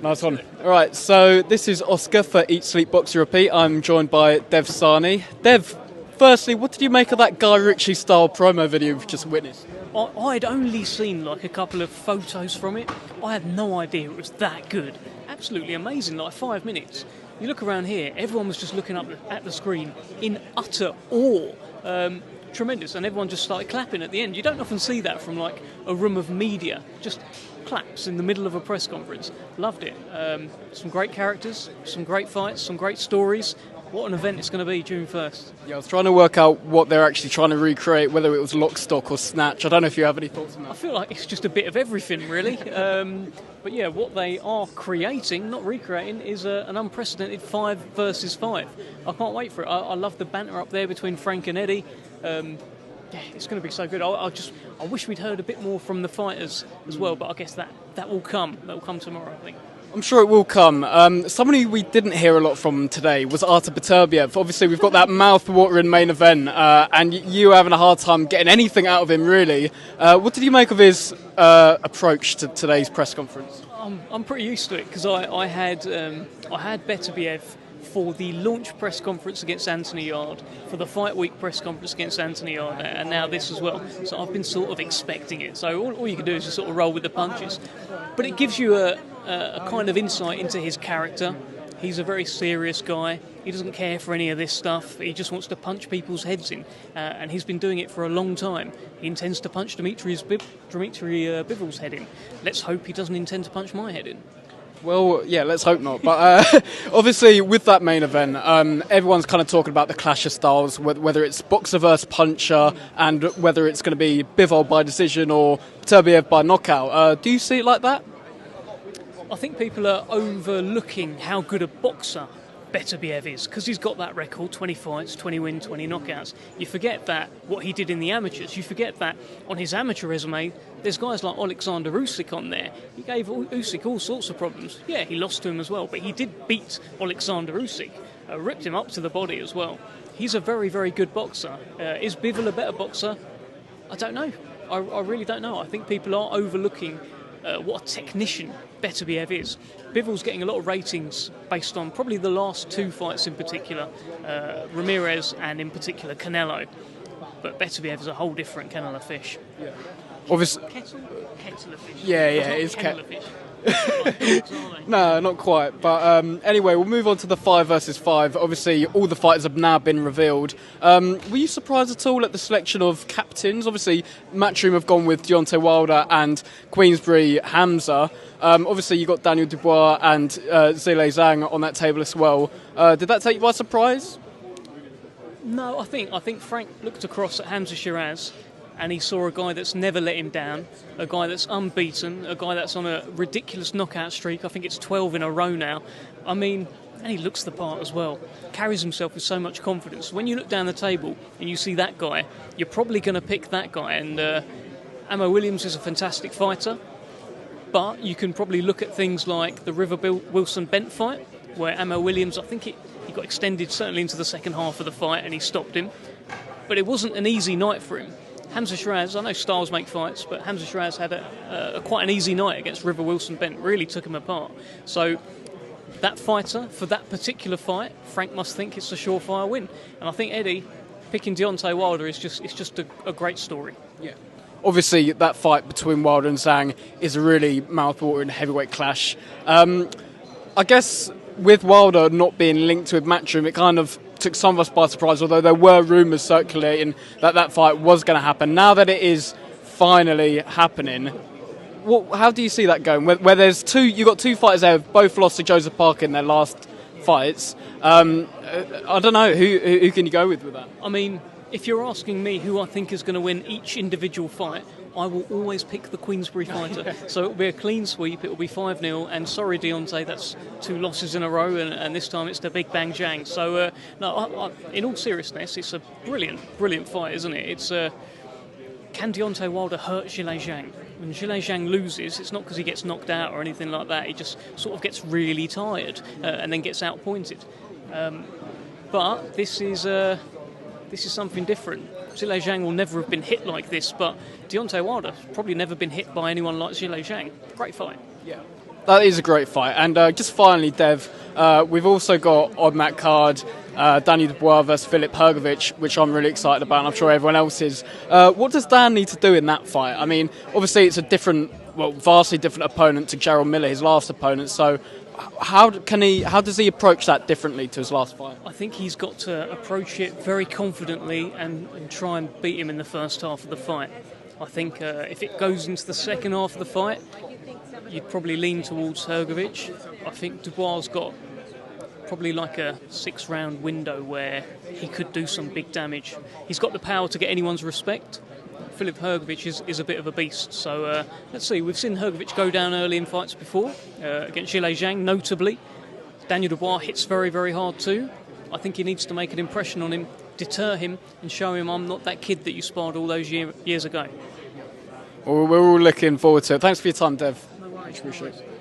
Nice one. All right, so this is Oscar for Eat, Sleep, Box, Repeat. I'm joined by Dev Sahni. Dev, firstly, what did you make of that Guy Ritchie style promo video we've just witnessed? I'd only seen like a couple of photos from it. I had no idea it was that good. Absolutely amazing, like 5 minutes. You look around here, everyone was just looking up at the screen in utter awe. Tremendous, and everyone just started clapping at the end. You don't often see that from like a room of media, just claps in the middle of a press conference. Loved it. Some great characters, some great fights, some great stories. What an event it's going to be June 1st. Yeah, I was trying to work out what they're actually trying to recreate, whether it was lock, stock or snatch. I don't know if you have any thoughts on that. I feel like it's just a bit of everything, really. But yeah, what they are creating, not recreating, is an unprecedented 5 versus 5. I can't wait for it. I love the banter up there between Frank and Eddie. Yeah, it's going to be so good. I wish we'd heard a bit more from the fighters as well, but I guess that will come. That will come tomorrow, I think. I'm sure it will come. Somebody we didn't hear a lot from today was ARTUR BETERBIEV. Obviously, we've got that mouth-watering main event, and you having a hard time getting anything out of him, really. What did you make of his approach to today's press conference? I'm pretty used to it because I had BETERBIEV for the launch press conference against Anthony Yard, for the fight week press conference against Anthony Yard, and now this as well. So I've been sort of expecting it. So all you can do is just sort of roll with the punches. But it gives you a kind of insight into his character. He's a very serious guy. He doesn't care for any of this stuff. He just wants to punch people's heads in, and he's been doing it for a long time. He intends to punch Dmitry Bivol's head in. Let's hope he doesn't intend to punch my head in. Well, yeah, let's hope not. But obviously, with that main event, everyone's kind of talking about the clash of styles, whether it's boxer versus puncher, and whether it's going to be Bivol by decision or BETERBIEV by knockout. Do you see it like that? I think people are overlooking how good a boxer BETERBIEV is, because he's got that record, 20 fights, 20 wins, 20 knockouts. You forget that, what he did in the amateurs. You forget that on his amateur resume, there's guys like Alexander Usyk on there. He gave Usyk all sorts of problems. Yeah, he lost to him as well, but he did beat Alexander Usyk, ripped him up to the body as well. He's a very, very good boxer. Is Bivol a better boxer? I don't know. I really don't know. I think people are overlooking what a technician BETERBIEV is. Bivol's getting a lot of ratings based on probably the last 2 fights in particular, Ramirez and in particular Canelo. But BETERBIEV is a whole different kettle of fish. Yeah. Obviously, kettle of fish. Yeah, it's kettle of fish. No, not quite. But anyway, we'll move on to the 5 versus 5. Obviously, all the fighters have now been revealed. Were you surprised at all at the selection of captains? Obviously, Matchroom have gone with Deontay Wilder and Queensberry Hamza. Obviously, you got Daniel Dubois and Zhilei Zhang on that table as well. Did that take you by surprise? No, I think Frank looked across at Hamza Shiraz and he saw a guy that's never let him down, a guy that's unbeaten, a guy that's on a ridiculous knockout streak. I think it's 12 in a row now. I mean, and he looks the part as well. Carries himself with so much confidence. When you look down the table and you see that guy, you're probably going to pick that guy. And Ammo Williams is a fantastic fighter, but you can probably look at things like the River Wilson Bent fight, where Ammo Williams, I think he got extended certainly into the second half of the fight and he stopped him. But it wasn't an easy night for him. Hamza Shiraz, I know styles make fights, but Hamza Shiraz had a quite an easy night against River Wilson Bent, really took him apart. So that fighter, for that particular fight, Frank must think it's a surefire win. And I think Eddie picking Deontay Wilder is just a great story. Yeah. Obviously, that fight between Wilder and Zhang is a really mouth-watering heavyweight clash. I guess with Wilder not being linked with Matchroom, it kind of took some of us by surprise, although there were rumours circulating that fight was going to happen. Now that it is finally happening, how do you see that going? Where there's you got 2 fighters there who've both lost to Joseph Parker in their last fights. I don't know, who can you go with that? I mean, if you're asking me who I think is going to win each individual fight, I will always pick the Queensberry fighter. So it'll be a clean sweep, it'll be 5-0, and sorry Deontay, that's 2 losses in a row, and this time it's the Big Bang Jang. So, in all seriousness, it's a brilliant fight, isn't it? It's can Deontay Wilder hurt Zhilei Zhang? When Zhilei Zhang loses, it's not because he gets knocked out or anything like that, he just sort of gets really tired and then gets outpointed. But this is something different. Zhilei Zhang will never have been hit like this, but Deontay Wilder probably never been hit by anyone like Zhilei Zhang. Great fight. Yeah. That is a great fight. And just finally, Dev, we've also got on that card Daniel Dubois versus Filip Hrgovic, which I'm really excited about, and I'm sure everyone else is. What does Dan need to do in that fight? I mean, obviously it's a vastly different opponent to Jarrell Miller, his last opponent. So how does he approach that differently to his last fight? I think he's got to approach it very confidently and try and beat him in the first half of the fight. I think if it goes into the second half of the fight, you'd probably lean towards Hrgovic. I think Dubois got probably like a 6-round window where he could do some big damage. He's got the power to get anyone's respect. Filip Hrgovic is a bit of a beast. So let's see, we've seen Hrgovic go down early in fights before, against Jang notably. Daniel Dubois hits very, very hard too. I think he needs to make an impression on him, deter him, and show him I'm not that kid that you sparred all those years ago. Well, we're all looking forward to it. Thanks for your time, Dev. No worries. Appreciate it.